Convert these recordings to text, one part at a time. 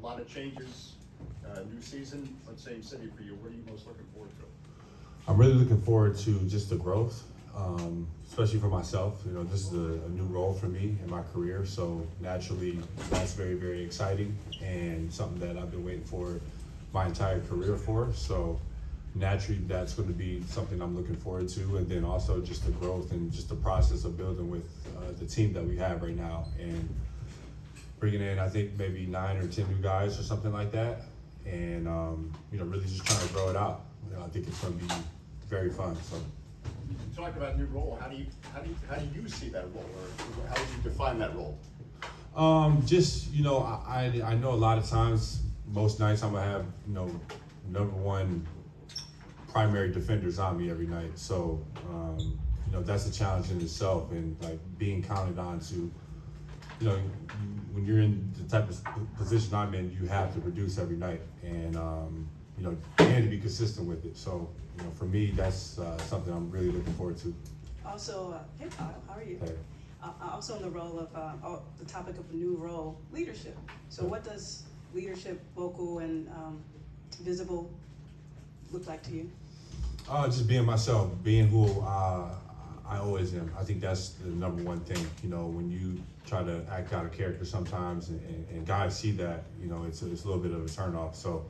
lot of changes, new season, same city for you. What are you most looking forward to? I'm really looking forward to just the growth, especially for myself. You know, this is a new role for me in my career, so naturally that's very, very exciting and something that I've been waiting for my entire career for. So naturally that's going to be something I'm looking forward to, and then also just the growth and just the process of building with the team that we have right now, and bringing in, I think, maybe 9 or 10 new guys or something like that, and you know, really just trying to grow it out. You know, I think it's going to be very fun. So, You talked about new role. How do you see that role, or how do you define that role? just, you know, I know a lot of times, most nights I'm gonna have, you know, number one primary defenders on me every night. So, you know, that's a challenge in itself, and like being counted on to, you know, when you're in the type of position I'm in, you have to produce every night, and you know, and to be consistent with it. So, you know, for me, that's something I'm really looking forward to. Also, hey Kyle, how are you? Hey. Also in the role of, the topic of a new role, leadership. So what does leadership, vocal and visible, look like to you? Just being myself, being who I always am. I think that's the number one thing. You know, when you try to act out of character sometimes, and guys see that, you know, it's a little bit of a turnoff. So,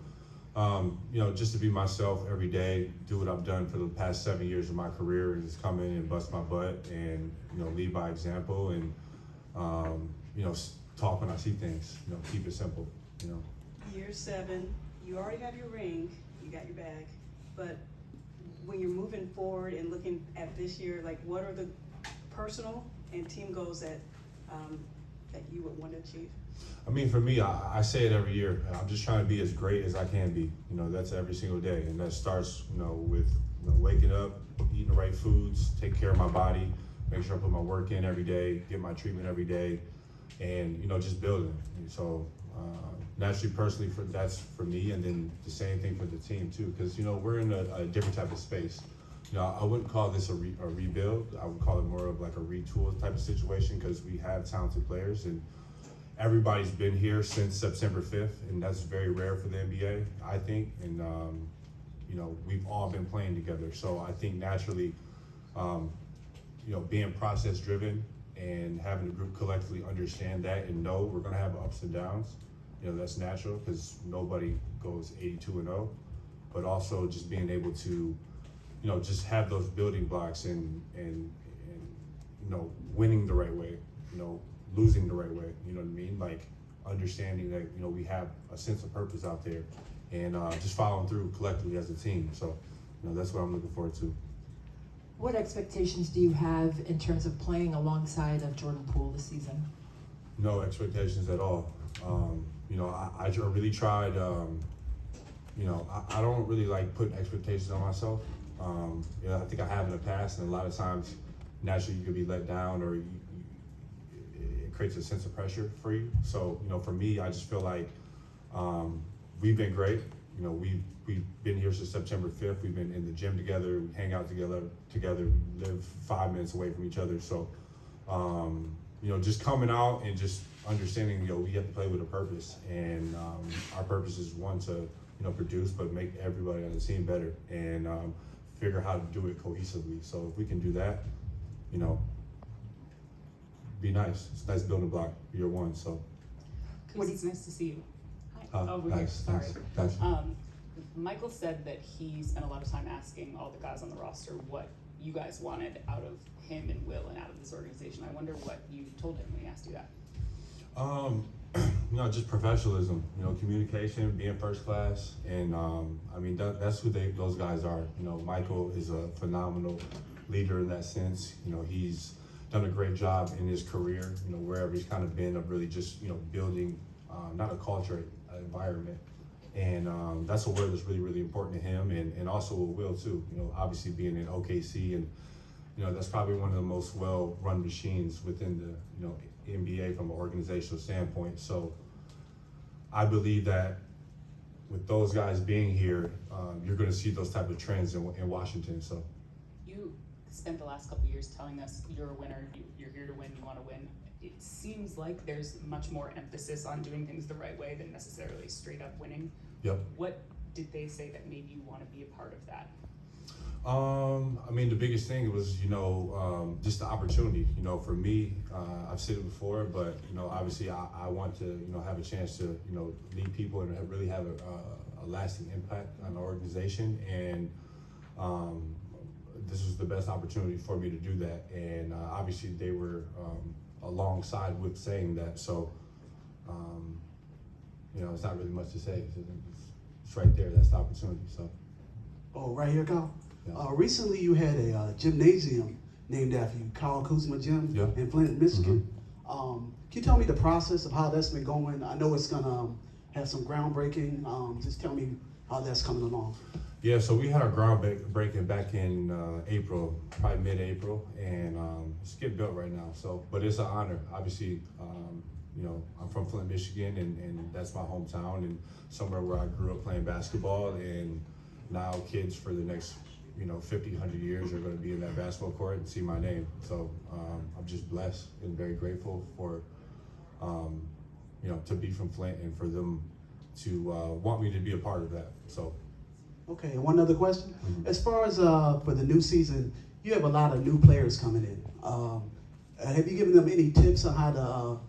you know, just to be myself every day, do what I've done for the past 7 years of my career, and just come in and bust my butt, and you know, lead by example, and you know, talk when I see things. You know, keep it simple. You know. Year 7, you already have your ring, you got your bag, but when you're moving forward and looking at this year, like what are the personal and team goals that that you would want to achieve? I mean, for me, I say it every year. I'm just trying to be as great as I can be. You know, that's every single day, and that starts, you know, with, you know, waking up, eating the right foods, take care of my body, make sure I put my work in every day, get my treatment every day, and you know, just building. And so naturally, personally, that's for me, and then the same thing for the team too, because you know, we're in a different type of space. You know, I wouldn't call this a rebuild. I would call it more of like a retool type of situation, because we have talented players, and everybody's been here since September 5th, and that's very rare for the NBA, I think. And you know, we've all been playing together, so I think naturally, you know, being process driven and having the group collectively understand that and know we're gonna have ups and downs. You know, that's natural, because nobody goes 82-0, but also just being able to, you know, just have those building blocks, and you know, winning the right way, you know, losing the right way, you know what I mean? Like understanding that, you know, we have a sense of purpose out there, and just following through collectively as a team. So, you know, that's what I'm looking forward to. What expectations do you have in terms of playing alongside of Jordan Poole this season? No expectations at all. You know, I really tried, you know, I don't really like putting expectations on myself. You know, I think I have in the past, and a lot of times, naturally, you could be let down, or it creates a sense of pressure for you. So, you know, for me, I just feel like we've been great. You know, we've been here since September 5th. We've been in the gym together, we hang out together, we live 5 minutes away from each other. So, you know, just coming out and just understanding, you know, we have to play with a purpose, and our purpose is one, to, you know, produce, but make everybody on the team better, and figure how to do it cohesively. So if we can do that, you know, be nice. It's a nice building block, year 1. So. It's nice to see you. Hi. Over Nice, here. nice. Sorry. Gotcha. Michael said that he spent a lot of time asking all the guys on the roster what you guys wanted out of him and Will and out of this organization. I wonder what you told him when he asked you that. You know, just professionalism, you know, communication, being first class, and I mean, that's who those guys are. You know, Michael is a phenomenal leader in that sense. You know, he's done a great job in his career, you know, wherever he's kind of been, of really just, you know, building not a culture, an environment. And that's a word that's really, really important to him, and also with Will too. You know, obviously being in OKC, and you know, that's probably one of the most well-run machines within the, you know, NBA from an organizational standpoint. So I believe that with those guys being here, you're going to see those type of trends in Washington. So You spent the last couple of years telling us you're a winner, you're here to win, you want to win. it seems like there's much more emphasis on doing things the right way than necessarily straight up winning. Yep. What did they say that made you want to be a part of that? I mean, the biggest thing was, just the opportunity. For me, I've said it before, but obviously, I want to, have a chance to, lead people and really have a lasting impact on the organization. And this was the best opportunity for me to do that. And obviously, they were alongside with saying that. So, it's not really much to say. It's right there. That's the opportunity. So. Oh, right here, Kyle. Yeah. Recently, you had a gymnasium named after you, Kyle Kuzma Gym Yeah. in Flint, Michigan. Can you tell me the process of how that's been going? I know it's gonna have some groundbreaking. Just tell me how that's coming along. Yeah, so we had our groundbreaking back in April, probably mid-April, and it's getting built right now. So, but it's an honor. Obviously, I'm from Flint, Michigan, and that's my hometown and somewhere where I grew up playing basketball. And now kids for the next 50, 100 years are going to be in that basketball court and see my name. So I'm just blessed and very grateful for, to be from Flint and for them to want me to be a part of that. So. Okay, and one other question. Mhm. As far as for the new season, you have a lot of new players coming in. Have you given them any tips on how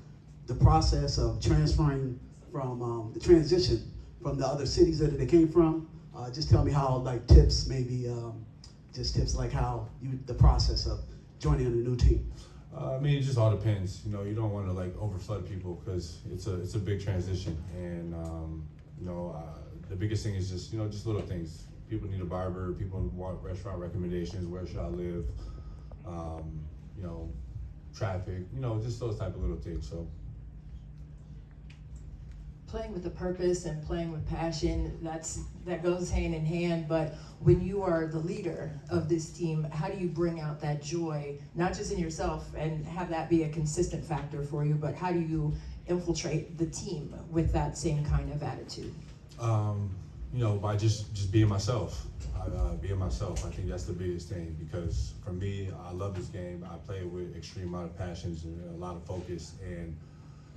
the process of transferring from the transition from the other cities that they came from? Just tell me how, like, tips, maybe just tips like how the process of joining a new team. I mean, it just all depends. You don't want to overflood people because it's a big transition, and the biggest thing is just little things. People need a barber. People want restaurant recommendations. Where should I live? Traffic. Just those type of little things. So. Playing with a purpose and playing with passion, that goes hand in hand. But when you are the leader of this team, how do you bring out that joy, not just in yourself and have that be a consistent factor for you, but how do you infiltrate the team with that same kind of attitude? By just being myself. Being myself, I think that's the biggest thing, because for me, I love this game. I play it with extreme amount of passions and a lot of focus, and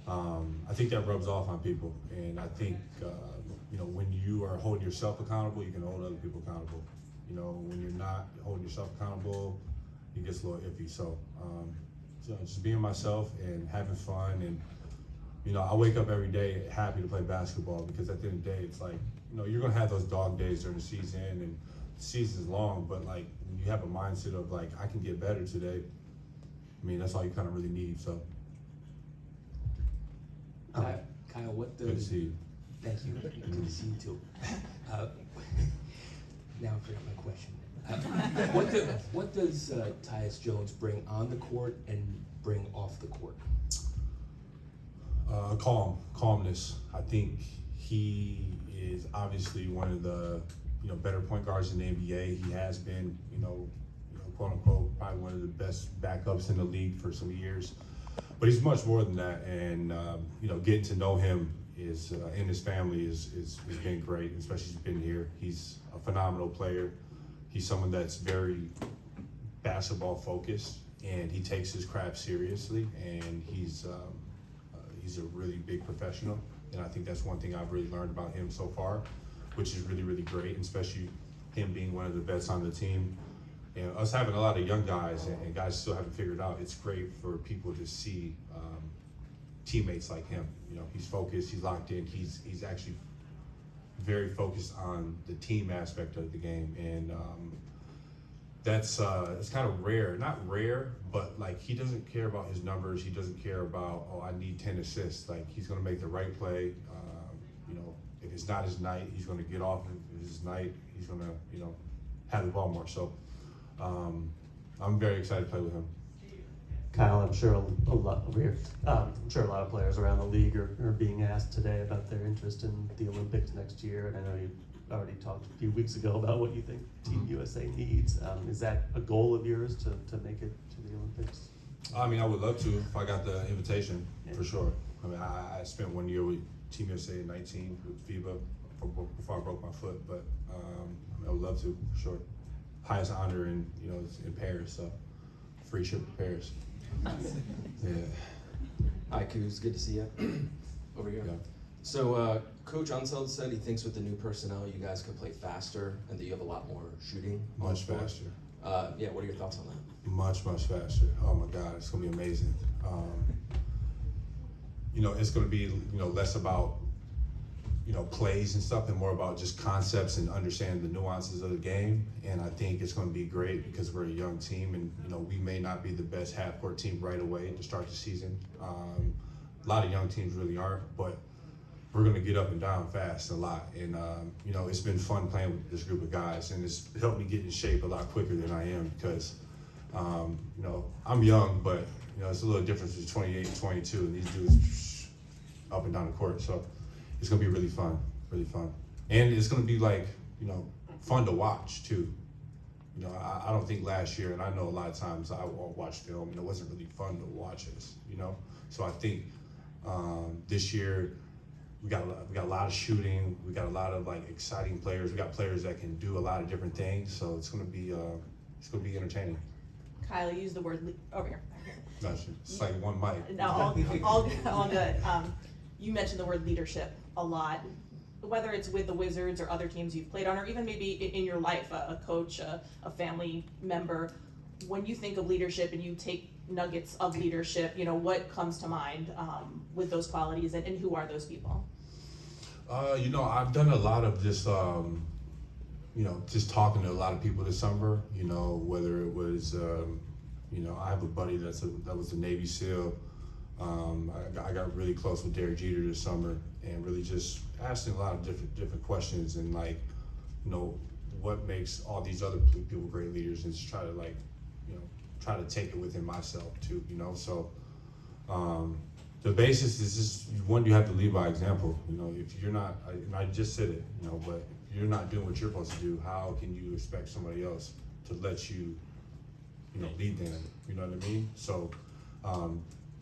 I think that rubs off on people. And I think when you are holding yourself accountable, you can hold other people accountable. When you're not holding yourself accountable, it gets a little iffy. So just being myself and having fun, and I wake up every day happy to play basketball, because at the end of the day, it's like, you're gonna have those dog days during the season, and the season's long, but when you have a mindset of I can get better today, I mean, that's all you kind of really need. So. Kyle, what does? Good to see you. Thank you. Good to see you too. Now I forgot my question. What does Tyus Jones bring on the court and bring off the court? Calmness. I think he is obviously one of the better point guards in the NBA. He has been quote unquote probably one of the best backups in the league for some years. But he's much more than that, and getting to know him and his family has been great, especially he's been here. He's a phenomenal player. He's someone that's very basketball focused, and he takes his craft seriously, and he's a really big professional. And I think that's one thing I've really learned about him so far, which is really, really great, and especially him being one of the best on the team. And us having a lot of young guys and guys still haven't figured out, it's great for people to see teammates like him. He's focused, he's locked in, he's actually very focused on the team aspect of the game. And that's it's kind of rare, not rare, but he doesn't care about his numbers. He doesn't care about, I need 10 assists. He's gonna make the right play. If it's not his night, he's gonna get off. If it's his night, he's gonna, have the ball more. So I'm very excited to play with him. Kyle, I'm sure a lot of players around the league are being asked today about their interest in the Olympics next year, and I know you already talked a few weeks ago about what you think Team USA needs. Is that a goal of yours to make it to the Olympics? I mean, I would love to if I got the invitation, for sure. I mean, I spent 1 year with Team USA in 19 with FIBA before I broke my foot, but I would love to, for sure. Highest honor in Paris, so free trip to Paris. Yeah. Hi, Kuz. Good to see you. Over here. Yeah. So, Coach Unseld said he thinks with the new personnel, you guys can play faster and that you have a lot more shooting. on Much the floor. faster. Yeah, what are your thoughts on that? Much faster. Oh my God, it's gonna be amazing. It's gonna be less about plays and stuff, and more about just concepts and understanding the nuances of the game. And I think it's gonna be great because we're a young team, and we may not be the best half-court team right away to start the season. A lot of young teams really aren't, but we're gonna get up and down fast a lot. And it's been fun playing with this group of guys, and it's helped me get in shape a lot quicker than I am because I'm young, but it's a little difference between 28 and 22, and these dudes up and down the court. So it's gonna be really fun, and it's gonna be fun to watch too. I don't think last year, and I know a lot of times I watched film and it wasn't really fun to watch us. So I think this year we got a lot of shooting. We got a lot of exciting players. We got players that can do a lot of different things. So it's gonna be entertaining. Kyle, you used the word over here. Gotcha. It's like one mic. No, all good. You mentioned the word leadership a lot, whether it's with the Wizards or other teams you've played on, or even maybe in your life, a coach, a family member. When you think of leadership and you take nuggets of leadership, what comes to mind with those qualities, and who are those people? I've done a lot of this, just talking to a lot of people this summer, whether it was, I have a buddy that was a Navy SEAL. I got really close with Derek Jeter this summer and really just asking a lot of different questions and what makes all these other people great leaders, and just try to take it within myself too, So the basis is just, one, you have to lead by example. If you're not, and I just said it, but if you're not doing what you're supposed to do, how can you expect somebody else to let you, lead them? You know what I mean? So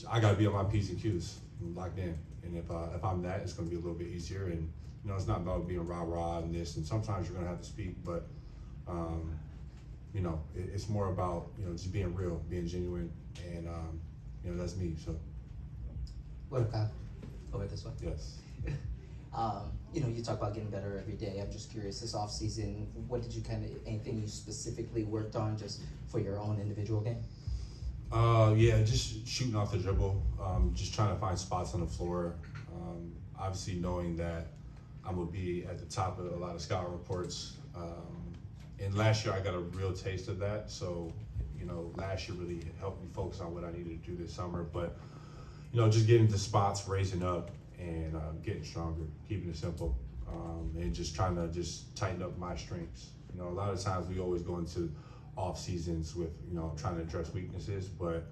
I gotta be on my P's and Q's, locked in. And if I'm that, it's gonna be a little bit easier. And it's not about being rah-rah and this, and sometimes you're gonna have to speak, but it's more about, just being real, being genuine, and that's me, so. What up, Kyle? Over this way. Yes. You talk about getting better every day. I'm just curious, this off season, what did you anything you specifically worked on just for your own individual game? Yeah, just shooting off the dribble, just trying to find spots on the floor. Obviously knowing that I'm gonna be at the top of a lot of scouting reports. And last year I got a real taste of that, so last year really helped me focus on what I needed to do this summer. But just getting to spots, raising up, and getting stronger, keeping it simple, and just trying to just tighten up my strengths. A lot of times we always go into off seasons with trying to address weaknesses, but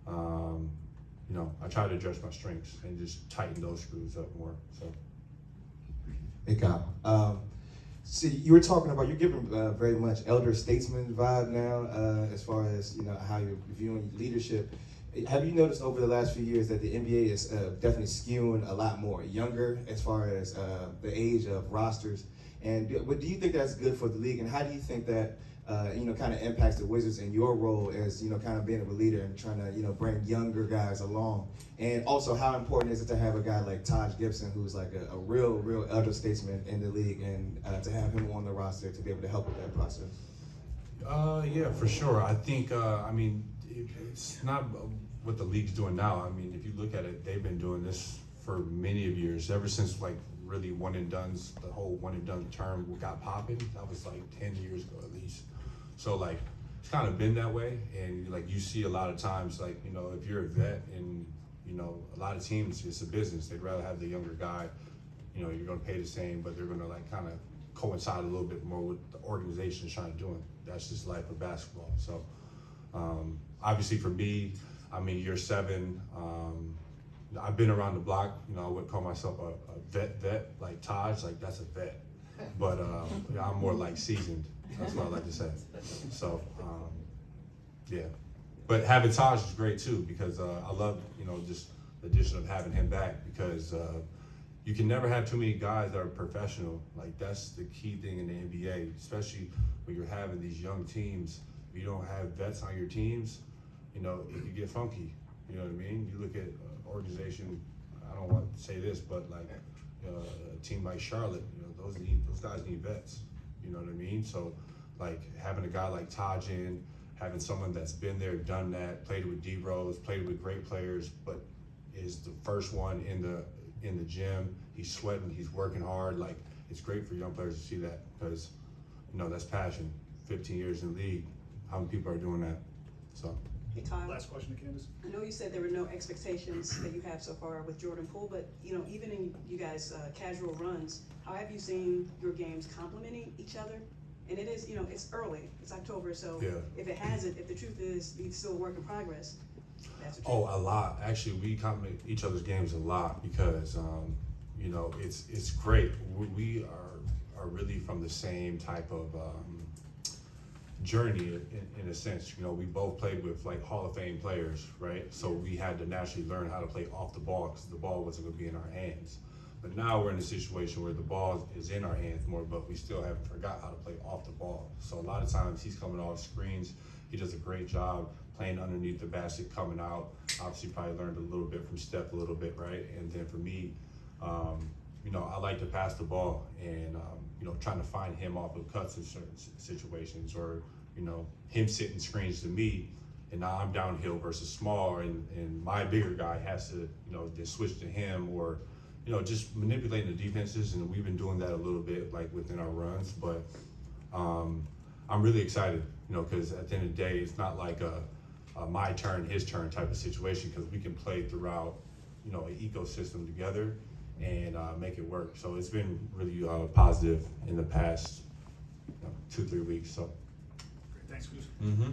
I try to address my strengths and just tighten those screws up more. So. Hey Kyle, see, you were talking about, you're giving very much elder statesman vibe now, as far as how you're viewing leadership. Have you noticed over the last few years that the NBA is definitely skewing a lot more younger as far as the age of rosters? And do you think that's good for the league? And how do you think that kind of impacts the Wizards in your role as kind of being a leader and trying to bring younger guys along? And also, how important is it to have a guy like Taj Gibson, who's like a real elder statesman in the league, and to have him on the roster to be able to help with that process? Yeah, for sure. I think it's not what the league's doing now. If you look at it, they've been doing this for many of years, ever since really one and done's, the whole one and done term got popping. That was 10 years ago at least. So it's kind of been that way, and you see a lot of times if you're a vet and a lot of teams, it's a business. They'd rather have the younger guy. You're going to pay the same, but they're going to kind of coincide a little bit more with the organization trying to do it. That's just life of basketball. So obviously for me, year 7. I've been around the block. I wouldn't call myself a vet like Taj. That's a vet, but I'm more seasoned. That's what I like to say. So yeah, but having Taj is great too, because I love just the addition of having him back, because you can never have too many guys that are professional. That's the key thing in the NBA, especially when you're having these young teams. If you don't have vets on your teams, it can get funky. You know what I mean? You look at organization. I don't want to say this, but like a team like Charlotte, you know, those guys need vets. You know what I mean? So like having a guy like Tajin, having someone that's been there, done that, played with D Rose, played with great players, but is the first one in the gym. He's sweating, he's working hard. Like it's great for young players to see that because you know that's passion. 15 years in the league, how many people are doing that? So. Hey, Kyle. Last question to Candace. I know you said there were no expectations that you have so far with Jordan Poole, but you know, even in you guys' casual runs, how have you seen your games complementing each other? And it is, you know, it's early, it's October, so Yeah. if the truth is, it's still a work in progress. That's the truth. Oh, a lot. Actually, we compliment each other's games a lot because, you know, it's great. We are really from the same type of journey in a sense. You know, we both played with like Hall of Fame players, right? So we had to naturally learn how to play off the ball because the ball wasn't going to be in our hands. But now we're in a situation where the ball is in our hands more, but we still haven't forgot how to play off the ball. So a lot of times he's coming off screens. He does a great job playing underneath the basket, coming out. Obviously probably learned a little bit from Steph a little bit, right? And then for me, you know, I like to pass the ball and, you know, trying to find him off of cuts in certain situations or, you know, him setting screens to me and now I'm downhill versus small and my bigger guy has to, you know, just switch to him or, you know, just manipulating the defenses, and we've been doing that a little bit, like within our runs. But I'm really excited, you know, because at the end of the day, it's not like a my turn, his turn type of situation, because we can play throughout, you know, an ecosystem together and make it work. So it's been really positive in the past 2-3 weeks. So. Great, thanks, Kuz. Mm-hmm.